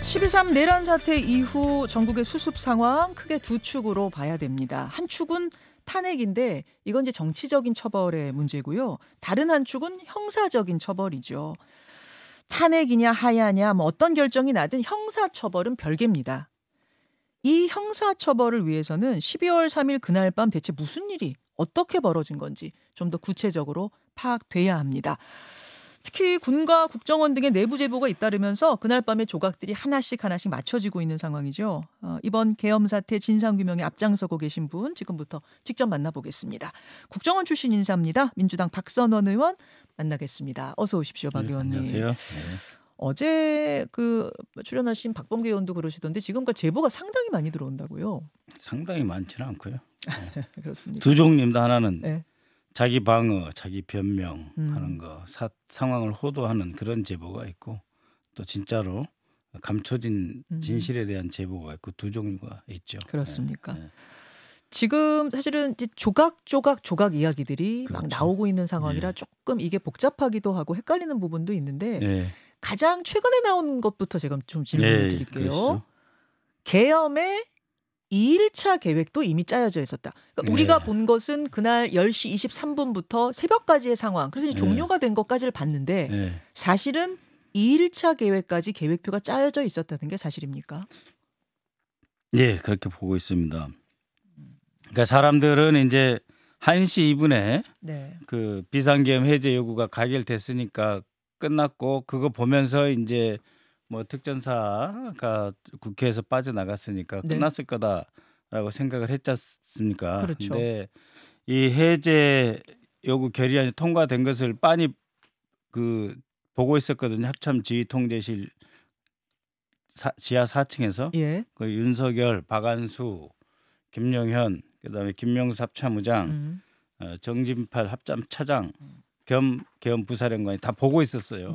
12.3 내란 사태 이후 전국의 수습 상황 크게 두 축으로 봐야 됩니다. 한 축은 탄핵인데 이건 이제 정치적인 처벌의 문제고요. 다른 한 축은 형사적인 처벌이죠. 탄핵이냐 하야냐 뭐 어떤 결정이 나든 형사처벌은 별개입니다. 이 형사처벌을 위해서는 12월 3일 그날 밤 대체 무슨 일이 어떻게 벌어진 건지 좀 더 구체적으로 파악돼야 합니다. 특히 군과 국정원 등의 내부 제보가 잇따르면서 그날 밤에 조각들이 하나씩 맞춰지고 있는 상황이죠. 이번 계엄 사태 진상규명에 앞장서고 계신 분 지금부터 직접 만나보겠습니다. 국정원 출신 인사입니다. 민주당 박선원 의원 만나겠습니다. 어서 오십시오, 박 의원님. 안녕하세요. 네. 어제 출연하신 박범계 의원도 그러시던데 지금까지 제보가 상당히 많이 들어온다고요. 상당히 많지는 않고요. 네. 그렇습니다. 두 종류입니다. 하나는 네. 자기 방어, 자기 변명하는 거, 상황을 호도하는 그런 제보가 있고 또 진짜로 감춰진 진실에 대한 제보가 있고 두 종류가 있죠. 그렇습니까? 네. 지금 사실은 이제 조각 이야기들이 그렇죠. 막 나오고 있는 상황이라 조금 이게 복잡하기도 하고 헷갈리는 부분도 있는데 네. 가장 최근에 나온 것부터 제가 좀 질문을 드릴게요. 그러시죠. 계엄의 2일차 계획도 이미 짜여져 있었다. 그러니까 우리가 본 것은 그날 10시 23분부터 새벽까지의 상황. 그래서 이제 종료가 된 것까지를 봤는데 사실은 2일차 계획까지 계획표가 짜여져 있었다는 게 사실입니까? 네, 그렇게 보고 있습니다. 그러니까 사람들은 이제 1시 2분에 그 비상계엄 해제 요구가 가결됐으니까 끝났고 그거 보면서 이제 뭐 특전사가 국회에서 빠져나갔으니까 끝났을 거다라고 생각을 했지 않습니까? 그렇죠. 근데 이 해제 요구 결의안이 통과된 것을 빤히 보고 있었거든요. 합참 지휘 통제실 지하 4층에서 그 윤석열, 박안수, 김용현, 그다음에 김명수 합참의장, 정진팔 합참 차장 겸 계엄 부사령관이 다 보고 있었어요.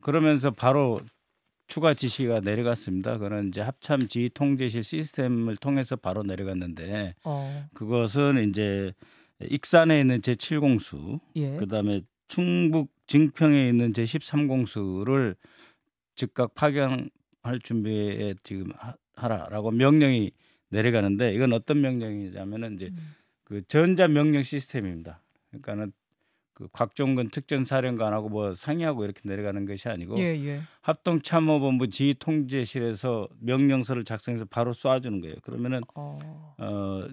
그러면서 바로 추가 지시가 내려갔습니다. 그는 이제 합참 지휘 통제실 시스템을 통해서 바로 내려갔는데 그것은 이제 익산에 있는 제7공수, 그다음에 충북 증평에 있는 제13공수를 즉각 파견할 준비에 지금 하라라고 명령이 내려가는데 이건 어떤 명령이냐면은 이제 그 전자 명령 시스템입니다. 그러니까는 그 곽종근 특전사령관하고 뭐 상의하고 이렇게 내려가는 것이 아니고 합동참모본부 지휘통제실에서 명령서를 작성해서 바로 쏴주는 거예요. 그러면은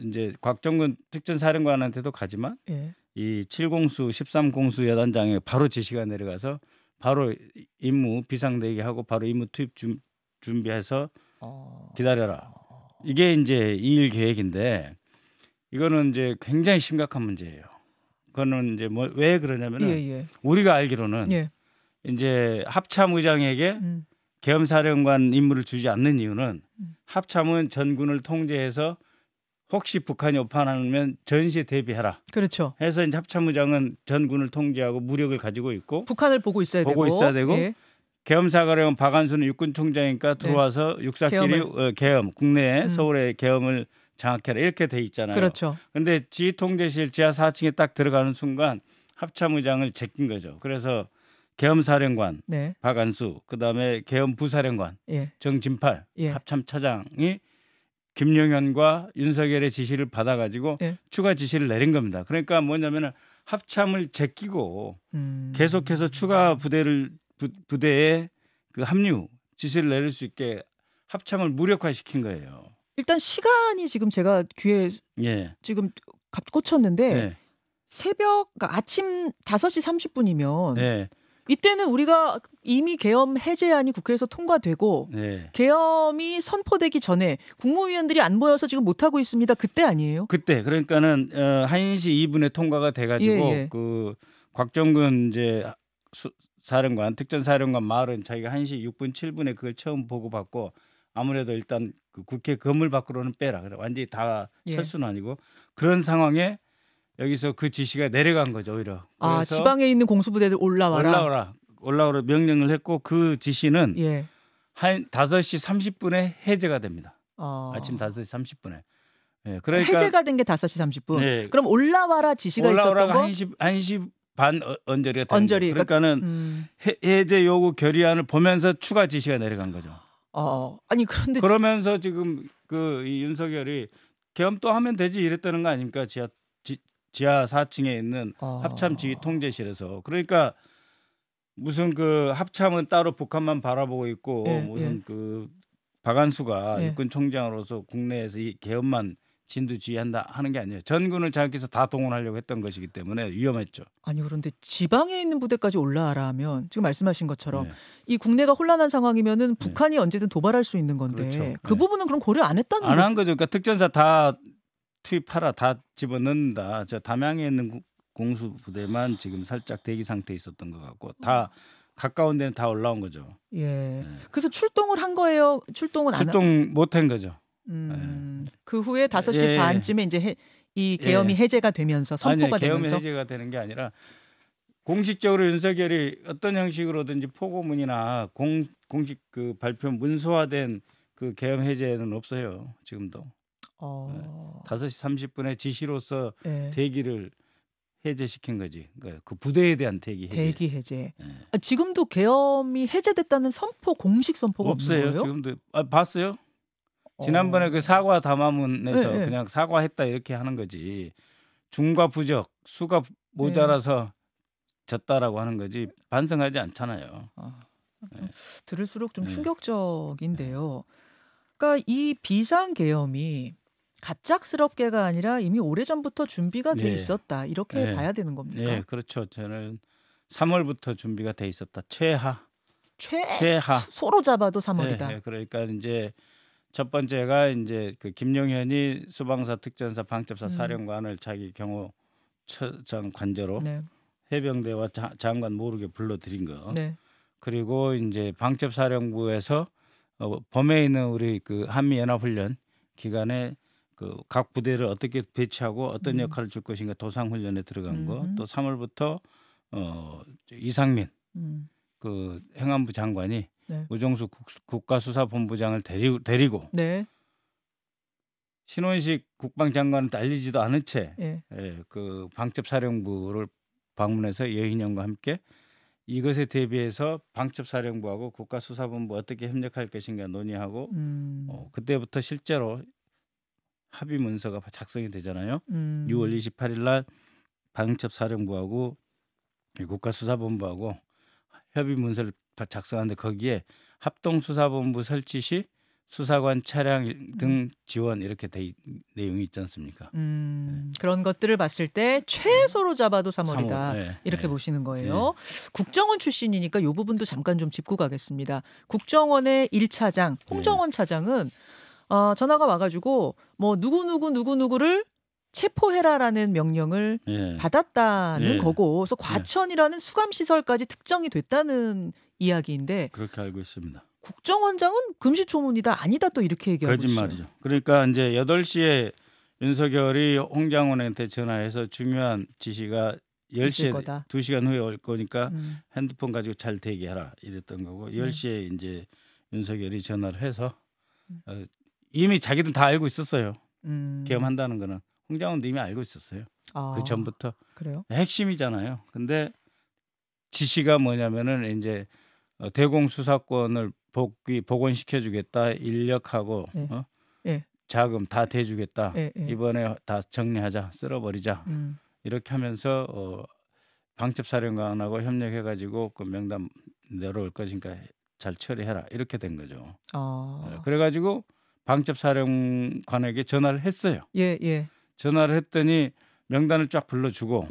이제 곽종근 특전사령관한테도 가지만 이 7공수, 13공수 여단장에 바로 지시가 내려가서 바로 임무 비상대기하고 바로 임무 투입 준비해서 기다려라. 이게 이제 2일 계획인데 이거는 이제 굉장히 심각한 문제예요. 그거는 이제 뭐 왜 그러냐면은 우리가 알기로는 이제 합참의장에게 계엄사령관 임무를 주지 않는 이유는 합참은 전군을 통제해서 혹시 북한이 오판하면 전시에 대비해라. 그렇죠. 해서 이제 합참의장은 전군을 통제하고 무력을 가지고 있고 북한을 보고 있어야 되고 계엄사령관 박안수는 육군총장이니까 들어와서 육사끼리 계엄 국내에 서울의 계엄을 장악해라 이렇게 돼 있잖아요. 그렇죠. 그런데 지휘통제실 지하 4층에 딱 들어가는 순간 합참의장을 제낀 거죠. 그래서 계엄사령관 박안수, 그다음에 계엄부사령관 정진팔 합참차장이 김용현과 윤석열의 지시를 받아가지고 추가 지시를 내린 겁니다. 그러니까 뭐냐면은 합참을 제끼고 계속해서 추가 부대에 그 합류 지시를 내릴 수 있게 합참을 무력화시킨 거예요. 일단 시간이 지금 제가 귀에 지금 꽂혔는데 새벽 그러니까 아침 5시 30분이면 이때는 우리가 이미 계엄 해제안이 국회에서 통과되고 계엄이 선포되기 전에 국무위원들이 안 모여서 지금 못하고 있습니다. 그때 아니에요? 그때 그러니까는 1시 2분에 통과가 돼가지고 그 곽정근 이제 사령관 특전사령관 말은 자기가 1시 6분 7분에 그걸 처음 보고받고 아무래도 일단 그 국회 건물 밖으로는 빼라. 완전히 다 철수는 아니고 그런 상황에 여기서 그 지시가 내려간 거죠 오히려. 아 지방에 있는 공수부대들 올라와라 명령을 했고 그 지시는 한 5시 30분에 해제가 됩니다. 아침 5시 30분에. 그러니까 해제가 된 게 5시 30분. 그럼 올라와라 지시가 있었던 거? 1시 반 언저리가 되는 거예요. 그러니까는 해제 요구 결의안을 보면서 추가 지시가 내려간 거죠. 아니 그런데 그러면서 지금 이 윤석열이 계엄 또 하면 되지 이랬다는 거 아닙니까? 지하 4층에 있는 합참 지휘 통제실에서. 그러니까 무슨 그 합참은 따로 북한만 바라보고 있고 무슨 그 박안수가 육군 총장으로서 국내에서 이 계엄만 진두지휘한다 하는 게 아니에요. 전군을 자기께서 다 동원하려고 했던 것이기 때문에 위험했죠. 아니 그런데 지방에 있는 부대까지 올라와라 하면 지금 말씀하신 것처럼 이 국내가 혼란한 상황이면은 북한이 언제든 도발할 수 있는 건데 그렇죠. 그 부분은 그럼 고려 안 했다는 안 한 거죠. 그러니까 특전사 다 투입하라, 다 집어넣는다. 저 담양에 있는 공수 부대만 지금 살짝 대기 상태에 있었던 것 같고 다 가까운 데는 다 올라온 거죠. 그래서 출동을 한 거예요. 출동 못 한 거죠. 그 후에 5시 반쯤에 이제 이 계엄이 해제가 되면서 선포가 되면서 계엄이 해제가 되는 게 아니라 공식적으로 윤석열이 어떤 형식으로든지 포고문이나 공식 그 발표 문서화된 그 계엄 해제는 없어요. 지금도. 5시 30분에 지시로서 대기를 해제시킨 거지. 그러니까 그 부대에 대한 대기 해제. 지금도 계엄이 해제됐다는 공식 선포가 없어요. 없는 거예요? 지금도 봤어요? 지난번에 그 사과 담화문에서 그냥 사과했다 이렇게 하는 거지. 중과 부적, 수가 모자라서 졌다라고 하는 거지 반성하지 않잖아요. 들을수록 좀 충격적인데요. 그러니까 이 비상계엄이 갑작스럽게가 아니라 이미 오래전부터 준비가 돼 있었다. 이렇게 봐야 되는 겁니까? 네, 그렇죠. 저는 3월부터 준비가 돼 있었다. 최하. 소로 잡아도 3월이다. 네, 그러니까 이제 첫 번째가 이제 그 김용현이 수방사 특전사 방첩사 사령관을 자기 경호처장 관저로 해병대와 장관 모르게 불러들인 거. 그리고 이제 방첩사령부에서 범해에 있는 우리 그 한미연합훈련 기간에 그 각 부대를 어떻게 배치하고 어떤 역할을 줄 것인가 도상훈련에 들어간 거. 또 3월부터 이상민 그 행안부 장관이 우정수 국가수사본부장을 데리고 신원식 국방장관은 알리지도 않은 채 그 방첩사령부를 방문해서 여인영과 함께 이것에 대비해서 방첩사령부하고 국가수사본부 어떻게 협력할 것인가 논의하고 그때부터 실제로 합의 문서가 작성이 되잖아요. 6월 28일 날 방첩사령부하고 국가수사본부하고 협의 문서를 작성하는데 거기에 합동수사본부 설치 시 수사관 차량 등 지원 이렇게 내용이 있지 않습니까? 그런 것들을 봤을 때 최소로 잡아도 3월이다. 이렇게 보시는 거예요. 국정원 출신이니까 이 부분도 잠깐 좀 짚고 가겠습니다. 국정원의 1차장 홍정원 차장은 전화가 와가지고 뭐 누구누구를 체포해라라는 명령을 받았다는 거고, 그래서 과천이라는 수감시설까지 특정이 됐다는 이야기인데 그렇게 알고 있습니다. 국정원장은 금시초문이다 아니다 또 이렇게 얘기하고 거짓말이죠. 있어요. 그러니까 이제 8시에 윤석열이 홍장원한테 전화해서 중요한 지시가 10시에 2시간 후에 올 거니까 핸드폰 가지고 잘 대기해라 이랬던 거고 10시에 이제 윤석열이 전화를 해서 이미 자기들 다 알고 있었어요. 계엄한다는 거는 홍장원도 이미 알고 있었어요. 그 전부터. 그래요? 핵심이잖아요. 근데 지시가 뭐냐면은 이제 대공 수사권을 복원시켜주겠다. 인력하고 자금 다 대주겠다. 이번에 다 정리하자. 쓸어버리자. 이렇게 하면서 방첩사령관하고 협력해가지고 그 명단 내려올 것이니까 잘 처리해라. 이렇게 된 거죠. 그래가지고 방첩사령관에게 전화를 했어요. 전화를 했더니 명단을 쫙 불러주고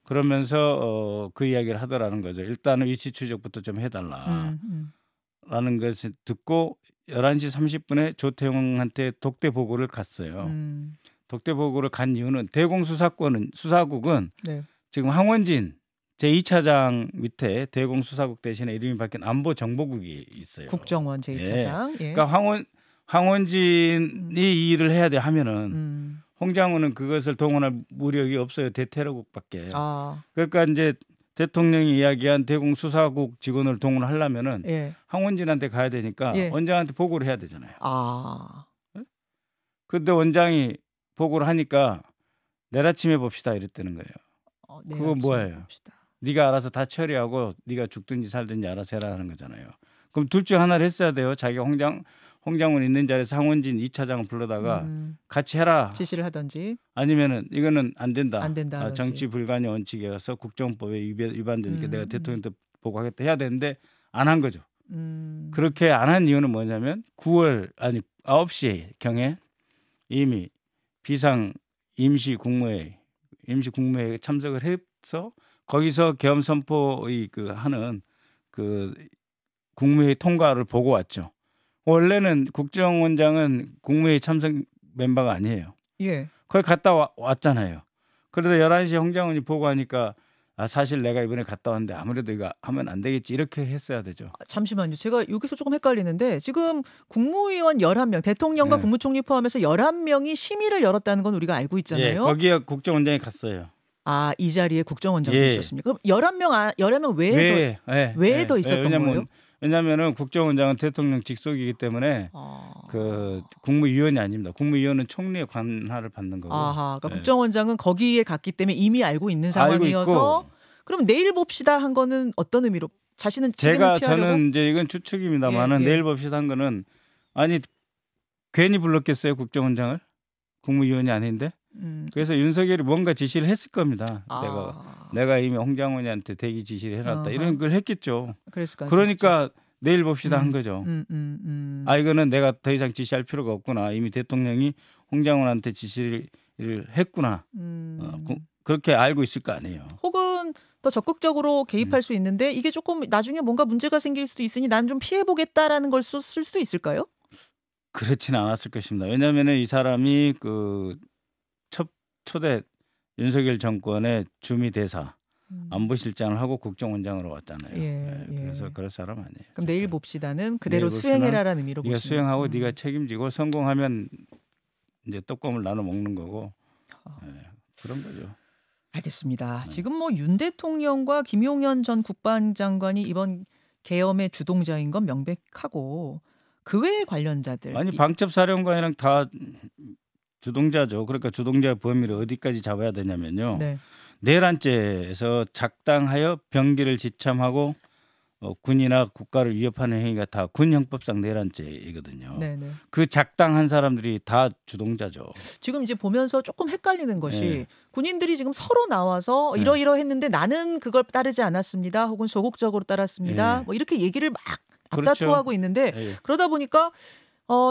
그러면서 그 이야기를 하더라는 거죠. 일단은 위치 추적부터 좀 해달라. 라는 것을 듣고 11시 30분에 조태용한테 독대 보고를 갔어요. 독대 보고를 간 이유는 수사국은 지금 황원진 제2차장 밑에 대공수사국 대신에 이름이 바뀐 안보정보국이 있어요. 국정원 제2차장. 그러니까 황원진이 이 일을 해야 돼 하면은 홍장훈은 그것을 동원할 무력이 없어요. 대테러국밖에. 그러니까 이제 대통령이 이야기한 대공수사국 직원을 동원하려면은 황원진한테 가야 되니까 원장한테 보고를 해야 되잖아요. 그런데 원장이 보고를 하니까 내일 아침에 봅시다 이랬다는 거예요. 그거 뭐예요? 네가 알아서 다 처리하고 네가 죽든지 살든지 알아서 해라 하는 거잖아요. 그럼 둘 중 하나를 했어야 돼요. 자기가 홍장훈 있는 자리에서 상원진 2차장을 불러다가 같이 해라. 지시를 하든지. 아니면은 이거는 안 된다. 안 된다. 정치 불관의 원칙에 의해서 국정법에 위반되니까 내가 대통령한테 보고하겠다 해야 되는데 안 한 거죠. 그렇게 안 한 이유는 뭐냐면 9시 경에 이미 비상 임시 국무회에 참석을 해서 거기서 계엄 선포의 하는 국무회의 통과를 보고 왔죠. 원래는 국정원장은 국무회의 참석 멤버가 아니에요. 예. 거기 갔다 왔잖아요. 그래도 11시에 홍장훈이 보고하니까 사실 내가 이번에 갔다 왔는데 아무래도 이거 하면 안 되겠지 이렇게 했어야 되죠. 잠시만요. 제가 여기서 조금 헷갈리는데 지금 국무위원 11명, 대통령과 국무총리 포함해서 11명이 심의를 열었다는 건 우리가 알고 있잖아요. 예, 거기에 국정원장이 갔어요. 이 자리에 국정원장이 있었습니까? 그럼 11명 외에 더 있었던 거예요? 왜냐하면 국정원장은 대통령 직속이기 때문에 국무위원이 아닙니다. 국무위원은 총리의 관할을 받는 거고. 그러니까 국정원장은 거기에 갔기 때문에 이미 알고 있는 상황이어서 그럼 내일 봅시다 한 거는 어떤 의미로? 자신은 저는 이제 이건 추측입니다만은 내일 봅시다 한 거는 아니 괜히 불렀겠어요 국정원장을? 국무위원이 아닌데. 그래서 윤석열이 뭔가 지시를 했을 겁니다. 내가 이미 홍장훈이한테 대기 지시를 해놨다 이런 걸 했겠죠. 그러니까 내일 봅시다 한 거죠. 이거는 내가 더 이상 지시할 필요가 없구나. 이미 대통령이 홍장훈한테 지시를 했구나. 그렇게 알고 있을 거 아니에요. 혹은 더 적극적으로 개입할 수 있는데 이게 조금 나중에 뭔가 문제가 생길 수도 있으니 난 좀 피해보겠다라는 걸 쓸 수도 있을까요? 그렇지는 않았을 것입니다. 왜냐하면 이 사람이 초대 윤석열 정권의 주미 대사 안보실장을 하고 국정원장으로 왔잖아요. 그래서 그럴 사람 아니에요. 그럼 내일 봅시다는 그대로 수행해라라는 의미로 네가 수행하고 네가 책임지고 성공하면 이제 떡밥을 나눠 먹는 거고 그런 거죠. 알겠습니다. 지금 윤 대통령과 김용현 전 국방장관이 이번 계엄의 주동자인 건 명백하고 그 외의 관련자들 방첩사령관이랑 다 주동자죠. 그러니까 주동자의 범위를 어디까지 잡아야 되냐면요. 내란죄에서 작당하여 병기를 지참하고 군이나 국가를 위협하는 행위가 다 군형법상 내란죄이거든요. 그 작당한 사람들이 다 주동자죠. 지금 이제 보면서 조금 헷갈리는 것이 군인들이 지금 서로 나와서 이러이러했는데 나는 그걸 따르지 않았습니다. 혹은 소극적으로 따랐습니다. 이렇게 얘기를 막 앞다투어하고 있는데 그러다 보니까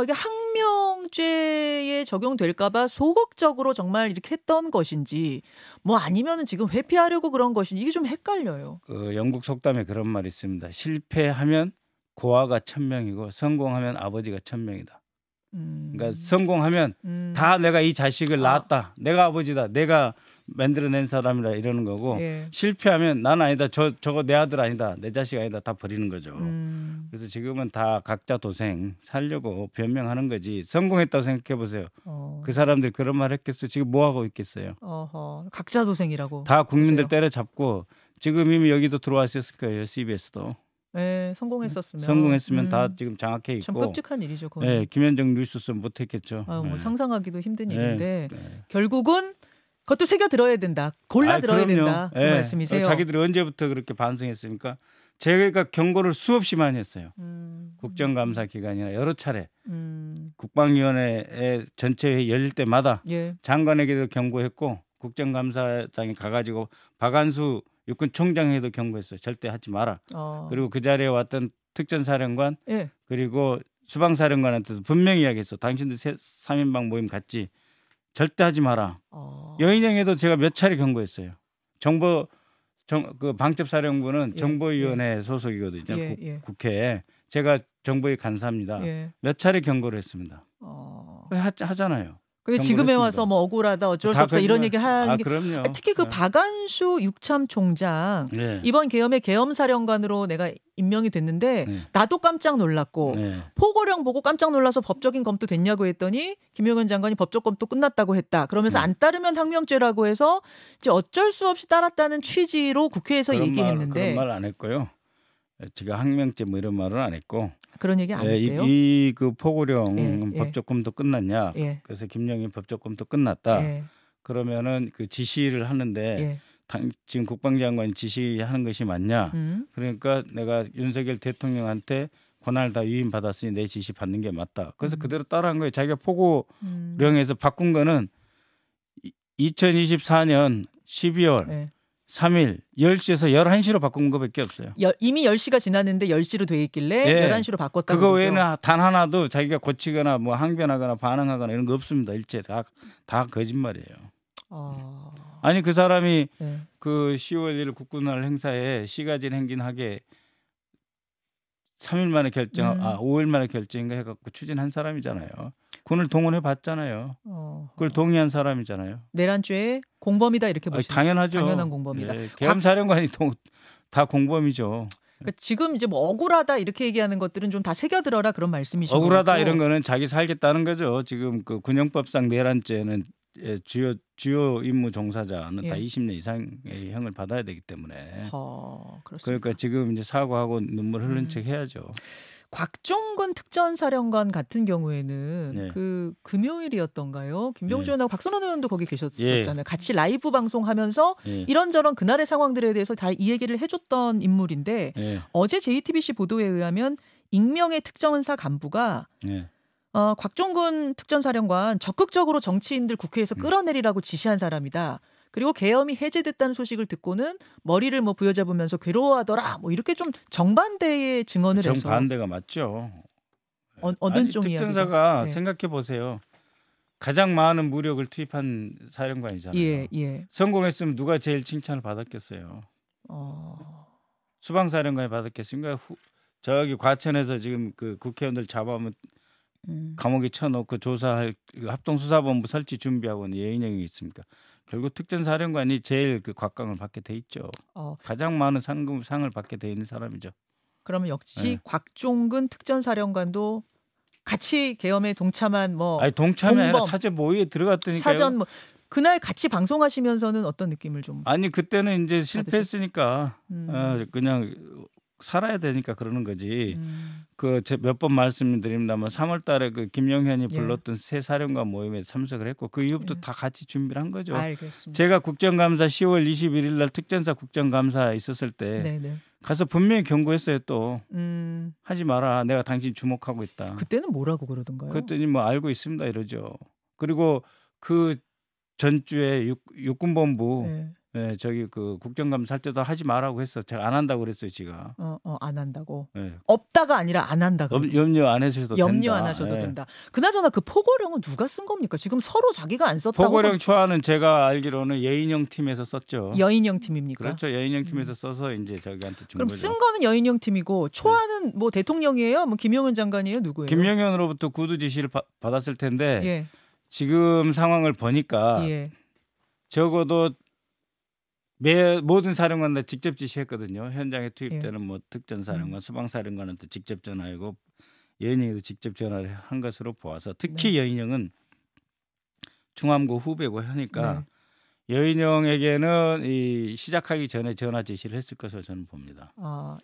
이게 항명죄에 적용될까봐 소극적으로 정말 이렇게 했던 것인지 아니면은 지금 회피하려고 그런 것인지 이게 좀 헷갈려요. 영국 속담에 그런 말이 있습니다. 실패하면 고아가 1000명이고 성공하면 아버지가 1000명이다. 그러니까 성공하면 다 내가 이 자식을 낳았다. 내가 아버지다. 내가 만들어낸 사람이라 이러는 거고 실패하면 난 아니다. 저거 내 아들 아니다. 내 자식 아니다. 다 버리는 거죠. 그래서 지금은 다 각자 도생 살려고 변명하는 거지. 성공했다고 생각해 보세요. 그 사람들이 그런 말 했겠어요. 지금 뭐 하고 있겠어요. 각자 도생이라고. 다 국민들 때려잡고 지금 이미 여기도 들어와 있었을 거예요. CBS도. 성공했었으면 다 지금 장악해 있고. 참 끔찍한 일이죠. 그건. 김현정 뉴스는 못했겠죠. 상상하기도 힘든 일인데 결국은 그것도 새겨 들어야 된다. 골라 들어야 된다. 그 말씀이세요. 자기들이 언제부터 그렇게 반성했습니까? 제가 경고를 수없이 많이 했어요. 국정감사 기간이나 여러 차례 국방위원회 전체 회의 열릴 때마다 장관에게도 경고했고 국정감사장에 가가지고 박안수 육군총장에도 경고했어요. 절대 하지 마라. 그리고 그 자리에 왔던 특전사령관 그리고 수방사령관한테도 분명히 이야기했어. 당신들 3인방 모임 갔지. 절대 하지 마라. 여인영에도 제가 몇 차례 경고했어요. 그 방첩사령부는 정보위원회 소속이거든요. 국회에. 제가 정보위 간사입니다. 몇 차례 경고를 했습니다. 하잖아요. 근데 지금에 와서 억울하다 어쩔 수 없다 이런 얘기 하는 게 그럼요. 특히 그 박안수 육참 총장 이번 계엄의 계엄사령관으로 내가 임명이 됐는데 나도 깜짝 놀랐고 포고령 보고 깜짝 놀라서 법적인 검토 됐냐고 했더니 김용현 장관이 법적 검토 끝났다고 했다. 그러면서 안 따르면 항명죄라고 해서 이제 어쩔 수 없이 따랐다는 취지로 국회에서 얘기했는데 그런 말 안 했고요. 제가 항명죄 이런 말은 안 했고 그런 얘기 안 했대요. 그 포고령 법적 검토 끝났냐? 그래서 김영희 법적 검토 끝났다. 그러면은 그 지시를 하는데 지금 국방장관이 지시하는 것이 맞냐? 그러니까 내가 윤석열 대통령한테 권한을 다 위임받았으니 내 지시 받는 게 맞다. 그래서 그대로 따라한 거예요. 자기가 포고령에서 바꾼 거는 2024년 12월 네. 3일 10시에서 11시로 바꾼 거밖에 없어요. 이미 10시가 지났는데 10시로 돼 있길래 네. 11시로 바꿨다는 그거 거죠. 외에는 단 하나도 자기가 고치거나 뭐 항변하거나 반항하거나 이런 거 없습니다. 일체 다 거짓말이에요. 아니 그 사람이 네. 그 10월 1일 국군날 행사에 시가진 행진하게 3일 만에 5일 만에 결정인가 해갖고 추진한 사람이잖아요. 군을 동원해 봤잖아요. 그걸 동의한 사람이잖아요. 내란죄의 공범이다 이렇게 보시죠. 당연하죠. 당연한 공범이다. 예, 계엄사령관이 다 공범이죠. 그러니까 지금 이제 뭐 억울하다 이렇게 얘기하는 것들은 좀 다 새겨들어라 그런 말씀이시죠. 억울하다 이런 거는 자기 살겠다는 거죠. 지금 그 군형법상 내란죄는 주요 임무 종사자는 다 20년 이상의 형을 받아야 되기 때문에 그러니까 지금 이제 사과하고 눈물 흘린 척 해야죠. 곽종근 특전사령관 같은 경우에는 그 금요일이었던가요? 김병주 의원하고 박선원 의원도 거기 계셨었잖아요. 같이 라이브 방송하면서 이런저런 그날의 상황들에 대해서 다 이 얘기를 해줬던 인물인데 어제 JTBC 보도에 의하면 익명의 특전사 간부가 곽종근 특전사령관 적극적으로 정치인들 국회에서 끌어내리라고 지시한 사람이다. 그리고 계엄이 해제됐다는 소식을 듣고는 머리를 뭐 부여잡으면서 괴로워하더라. 뭐 이렇게 좀 정반대의 증언을 해서. 정반대가 맞죠. 어떤 쪽 이야기가? 특전사가 생각해 보세요. 가장 많은 무력을 투입한 사령관이잖아요. 성공했으면 누가 제일 칭찬을 받았겠어요. 수방사령관이 받았겠습니까? 저기 과천에서 지금 그 국회의원들 잡아오면 감옥에 쳐놓고 조사할 합동수사본부 설치 준비하고 있는 예인영이 있습니까? 결국 특전사령관이 제일 그 곽강을 받게 돼 있죠. 가장 많은 상을 받게 돼 있는 사람이죠. 그러면 역시 곽종근 특전사령관도 같이 계엄에 동참한 동참이 아니라 사전 모의에 들어갔더니까요. 사전 그날 같이 방송하시면서는 어떤 느낌을 좀? 아니 그때는 이제 실패했으니까 그냥 살아야 되니까 그러는 거지. 그 몇 번 말씀드립니다만 3월달에 그 김영현이 불렀던 새 사령관 모임에 참석을 했고 그 이후부터 다 같이 준비를 한 거죠. 알겠습니다. 제가 국정감사 10월 21일 날 특전사 국정감사 있었을 때 가서 분명히 경고했어요. 또 하지 마라. 내가 당신 주목하고 있다. 그때는 뭐라고 그러던가요? 그랬더니 뭐 알고 있습니다 이러죠. 그리고 그 전주에 육군본부 저기 그 국정감사 할 때도 하지 마라고 했어. 제가 안 한다고 그랬어요, 지가. 안 한다고. 없다가 아니라 안 한다. 염려 안 하셔도 된다. 염려 안 하셔도 된다. 그나저나 그 포고령은 누가 쓴 겁니까? 지금 서로 자기가 안 썼다고. 포고령 초안은 제가 알기로는 여인영 팀에서 썼죠. 여인영 팀입니까? 그렇죠. 여인영 팀에서 써서 이제 저기한테 준 그럼 거죠. 쓴 거는 여인영 팀이고 초안은 뭐 대통령이에요? 뭐 김영은 장관이에요? 누구예요? 김영현으로부터 구두 지시를 받았을 텐데 지금 상황을 보니까 적어도 모든 사령관들 직접 지시했거든요. 현장에 투입되는 뭐 특전사령관, 수방사령관한테 직접 전화하고 여인영에도 직접 전화를 한 것으로 보아서 특히 여인영은 중함고 후배고 하니까 여인영에게는 이 시작하기 전에 전화 지시를 했을 것으로 저는 봅니다.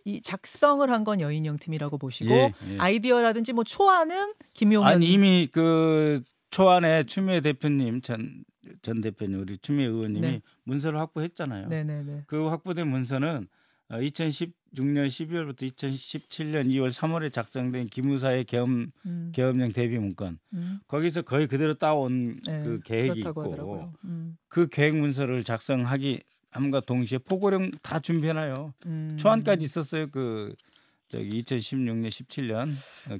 이 작성을 한 건 여인영 팀이라고 보시고 아이디어라든지 뭐 초안은 김용현. 아니 이미 그 초안에 추미애 대표님 전 대표님 우리 추미애 의원님이 문서를 확보했잖아요. 그 확보된 문서는 2016년 12월부터 2017년 2월 3월에 작성된 기무사의 계엄령 대비 문건 거기서 거의 그대로 따온 그 계획이 있고 그 계획 문서를 작성하기 함과 동시에 포고령 다 준비해놔요. 초안까지 있었어요. 그 저기 2016년 17년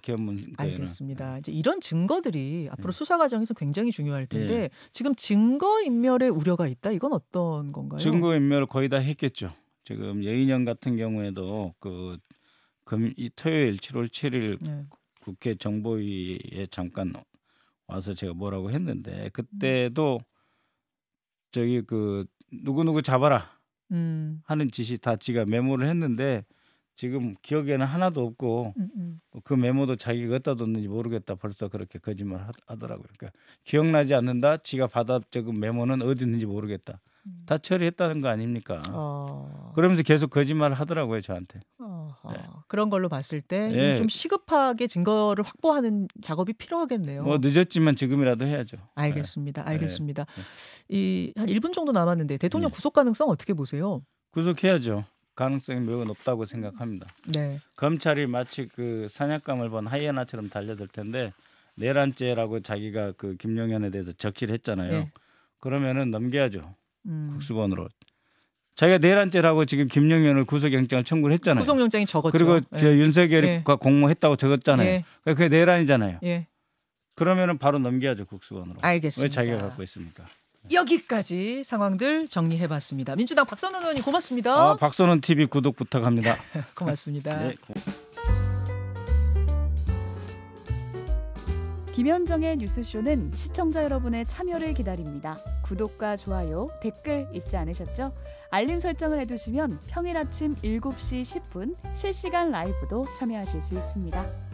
계엄문건에는. 알겠습니다. 이제 이런 증거들이 앞으로 수사 과정에서 굉장히 중요할 텐데 지금 증거 인멸의 우려가 있다. 이건 어떤 건가요? 증거 인멸을 거의 다 했겠죠. 지금 여인영 같은 경우에도 이 토요일 7월 7일 국회 정보위에 잠깐 와서 제가 뭐라고 했는데 그때도 저기 그 누구누구 잡아라 하는 지시 다 지가 메모를 했는데 지금 기억에는 하나도 없고 그 메모도 자기가 어디다 뒀는지 모르겠다. 벌써 그렇게 거짓말 하더라고요. 그러니까 기억나지 않는다. 지가 받아 적은 메모는 어디 있는지 모르겠다. 다 처리했다는 거 아닙니까? 그러면서 계속 거짓말을 하더라고요. 저한테. 그런 걸로 봤을 때 좀 시급하게 증거를 확보하는 작업이 필요하겠네요. 뭐 늦었지만 지금이라도 해야죠. 알겠습니다. 알겠습니다. 한 1분 정도 남았는데 대통령 구속 가능성 어떻게 보세요? 구속해야죠. 가능성이 매우 높다고 생각합니다. 네. 검찰이 마치 그 사냥감을 본 하이에나처럼 달려들 텐데 내란죄라고 자기가 그 김용현에 대해서 적시를 했잖아요. 네. 그러면은 넘겨야죠. 국수본으로. 자기가 내란죄라고 지금 김용현을 구속영장을 청구를 했잖아요. 구속영장이 적었죠. 그리고 네. 윤석열이 네. 공모했다고 적었잖아요. 네. 그게 내란이잖아요. 네. 그러면은 바로 넘겨야죠 국수본으로. 알겠습니다. 왜 자기가 갖고 있습니까? 여기까지 상황들 정리해봤습니다. 민주당 박선원 의원님 고맙습니다. 박선원 TV 구독 부탁합니다. 고맙습니다. 네. 김현정의 뉴스쇼는 시청자 여러분의 참여를 기다립니다. 구독과 좋아요, 댓글 잊지 않으셨죠? 알림 설정을 해두시면 평일 아침 7시 10분 실시간 라이브도 참여하실 수 있습니다.